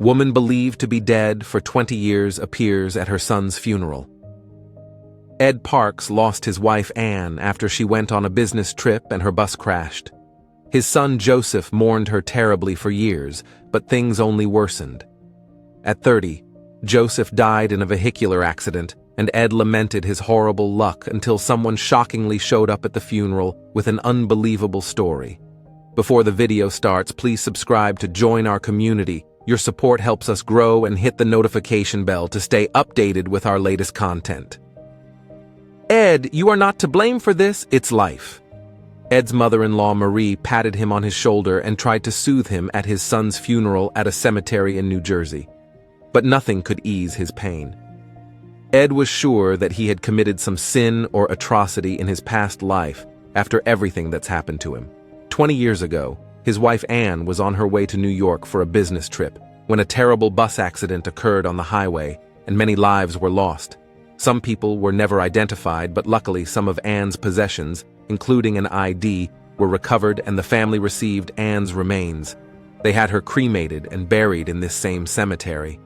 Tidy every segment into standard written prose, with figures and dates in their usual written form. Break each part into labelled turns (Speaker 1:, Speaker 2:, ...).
Speaker 1: Woman believed to be dead for 20 years appears at her son's funeral. Ed Parks lost his wife Anne after she went on a business trip and her bus crashed. His son Joseph mourned her terribly for years, but things only worsened. At 30, Joseph died in a vehicular accident, and Ed lamented his horrible luck until someone shockingly showed up at the funeral with an unbelievable story. Before the video starts, please subscribe to join our community. Your support helps us grow, and hit the notification bell to stay updated with our latest content. Ed, you are not to blame for this, it's life. Ed's mother-in-law Marie patted him on his shoulder and tried to soothe him at his son's funeral at a cemetery in New Jersey. But nothing could ease his pain. Ed was sure that he had committed some sin or atrocity in his past life after everything that's happened to him. 20 years ago, his wife Anne was on her way to New York for a business trip when a terrible bus accident occurred on the highway and many lives were lost. Some people were never identified, but luckily some of Anne's possessions, including an ID, were recovered and the family received Anne's remains. They had her cremated and buried in this same cemetery.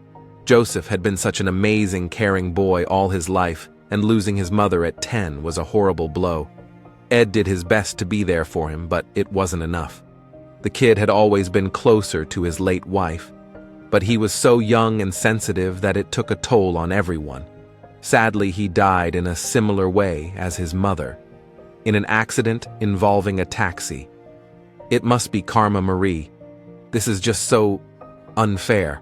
Speaker 1: Joseph had been such an amazing, caring boy all his life, and losing his mother at 10 was a horrible blow. Ed did his best to be there for him, but it wasn't enough. The kid had always been closer to his late wife, but he was so young and sensitive that it took a toll on everyone. Sadly, he died in a similar way as his mother, in an accident involving a taxi. It must be karma, Marie. This is just so unfair.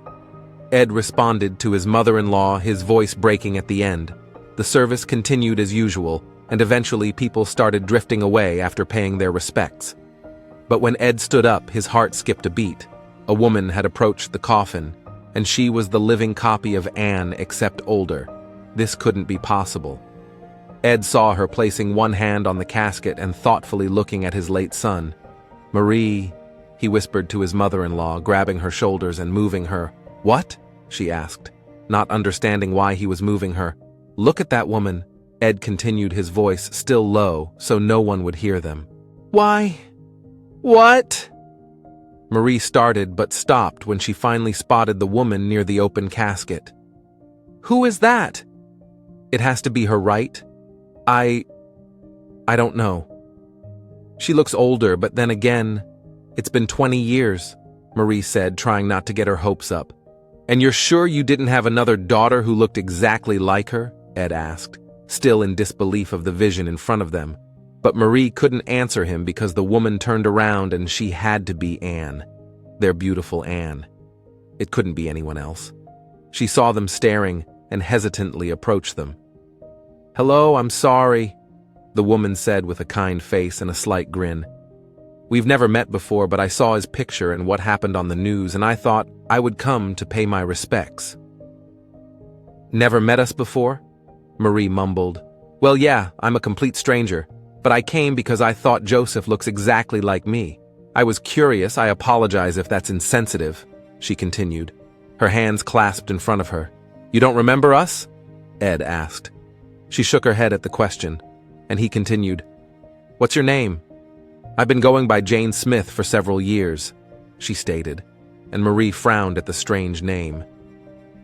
Speaker 1: Ed responded to his mother-in-law, his voice breaking at the end. The service continued as usual, and eventually people started drifting away after paying their respects. But when Ed stood up, his heart skipped a beat. A woman had approached the coffin, and she was the living copy of Anne except older. This couldn't be possible. Ed saw her placing one hand on the casket and thoughtfully looking at his late son. "Marie," he whispered to his mother-in-law, grabbing her shoulders and moving her. "What?" she asked, not understanding why he was moving her. "Look at that woman," Ed continued, his voice still low so no one would hear them. "Why? What?" Marie started but stopped when she finally spotted the woman near the open casket. "Who is that?" "It has to be her, right? I don't know. She looks older, but then again, it's been 20 years, Marie said, trying not to get her hopes up. "And you're sure you didn't have another daughter who looked exactly like her?" Ed asked, still in disbelief of the vision in front of them. But Marie couldn't answer him because the woman turned around and she had to be Anne, their beautiful Anne. It couldn't be anyone else. She saw them staring and hesitantly approached them. "Hello, I'm sorry," the woman said with a kind face and a slight grin. "We've never met before, but I saw his picture and what happened on the news, and I thought I would come to pay my respects." "Never met us before?" Marie mumbled. "Well, yeah, I'm a complete stranger, but I came because I thought Joseph looks exactly like me. I was curious. I apologize if that's insensitive," she continued, her hands clasped in front of her. "You don't remember us?" Ed asked. She shook her head at the question, and he continued, "What's your name?" "I've been going by Jane Smith for several years," she stated, and Marie frowned at the strange name.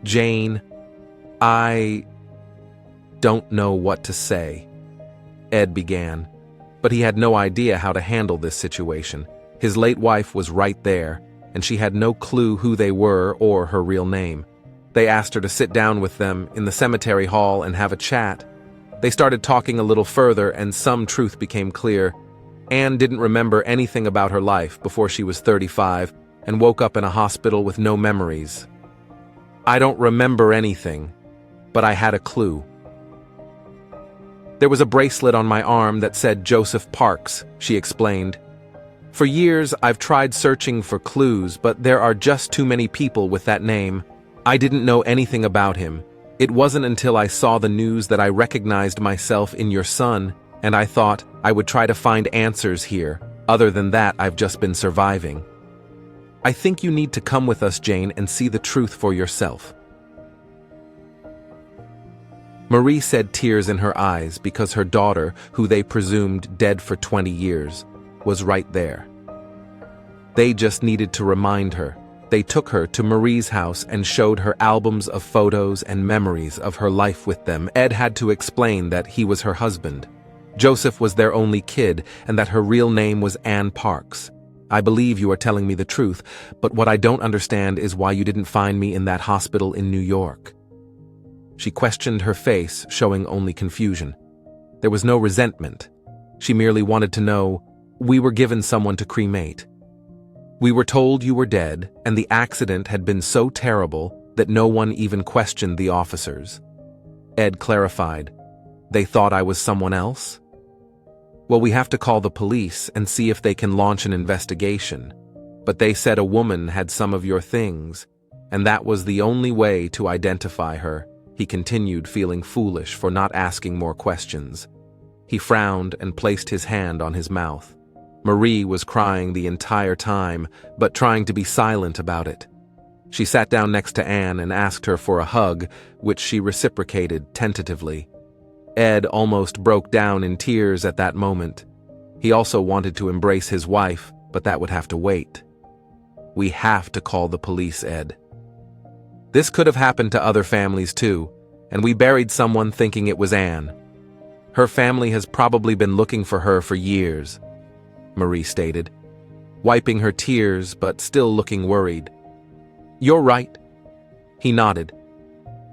Speaker 1: "Jane, I don't know what to say," Ed began, but he had no idea how to handle this situation. His late wife was right there, and she had no clue who they were or her real name. They asked her to sit down with them in the cemetery hall and have a chat. They started talking a little further, and some truth became clear. Anne didn't remember anything about her life before she was 35 and woke up in a hospital with no memories. "I don't remember anything, but I had a clue. There was a bracelet on my arm that said Joseph Parks," she explained. "For years, I've tried searching for clues, but there are just too many people with that name. I didn't know anything about him. It wasn't until I saw the news that I recognized myself in your son, and I thought I would try to find answers here. Other than that, I've just been surviving. I think you need to come with us, Jane, and see the truth for yourself." Marie said, tears in her eyes, because her daughter, who they presumed dead for 20 years, was right there. They just needed to remind her. They took her to Marie's house and showed her albums of photos and memories of her life with them. Ed had to explain that he was her husband. Joseph was their only kid, and that her real name was Ann Parks. I believe you are telling me the truth, but what I don't understand is why you didn't find me in that hospital in New York. She questioned her face, showing only confusion. There was no resentment. She merely wanted to know, we were given someone to cremate. We were told you were dead, and the accident had been so terrible that no one even questioned the officers. Ed clarified, they thought I was someone else? Well, we have to call the police and see if they can launch an investigation. But they said a woman had some of your things, and that was the only way to identify her. He continued, feeling foolish for not asking more questions. He frowned and placed his hand on his mouth. Marie was crying the entire time, but trying to be silent about it. She sat down next to Anne and asked her for a hug, which she reciprocated tentatively. Ed almost broke down in tears at that moment. He also wanted to embrace his wife, but that would have to wait. We have to call the police, Ed. This could have happened to other families too, and we buried someone thinking it was Anne. Her family has probably been looking for her for years, Marie stated, wiping her tears but still looking worried. You're right. He nodded.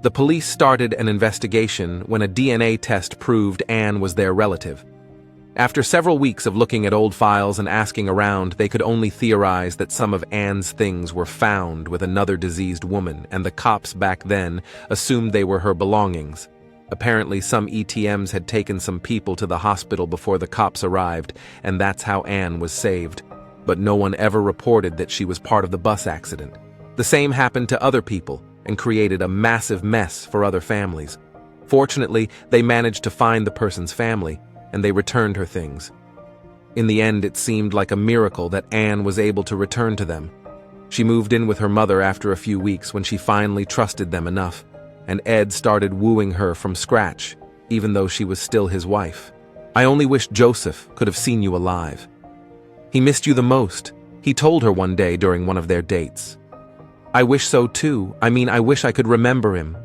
Speaker 1: The police started an investigation when a DNA test proved Anne was their relative. After several weeks of looking at old files and asking around, they could only theorize that some of Anne's things were found with another diseased woman, and the cops back then assumed they were her belongings. Apparently, some ETMs had taken some people to the hospital before the cops arrived, and that's how Anne was saved. But no one ever reported that she was part of the bus accident. The same happened to other people and created a massive mess for other families. Fortunately, they managed to find the person's family, and they returned her things. In the end, it seemed like a miracle that Anne was able to return to them. She moved in with her mother after a few weeks when she finally trusted them enough, and Ed started wooing her from scratch, even though she was still his wife. I only wish Joseph could have seen you alive. He missed you the most, he told her one day during one of their dates. I wish so too. I wish I could remember him.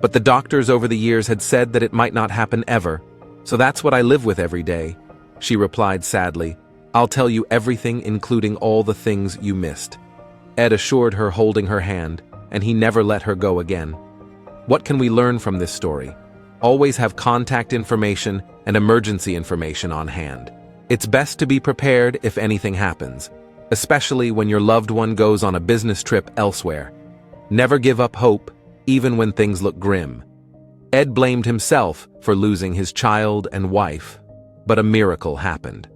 Speaker 1: But the doctors over the years had said that it might not happen ever, so that's what I live with every day. She replied sadly, I'll tell you everything, including all the things you missed. Ed assured her, holding her hand, and he never let her go again. What can we learn from this story? Always have contact information and emergency information on hand. It's best to be prepared if anything happens, especially when your loved one goes on a business trip elsewhere. Never give up hope, even when things look grim. Ed blamed himself for losing his child and wife, but a miracle happened.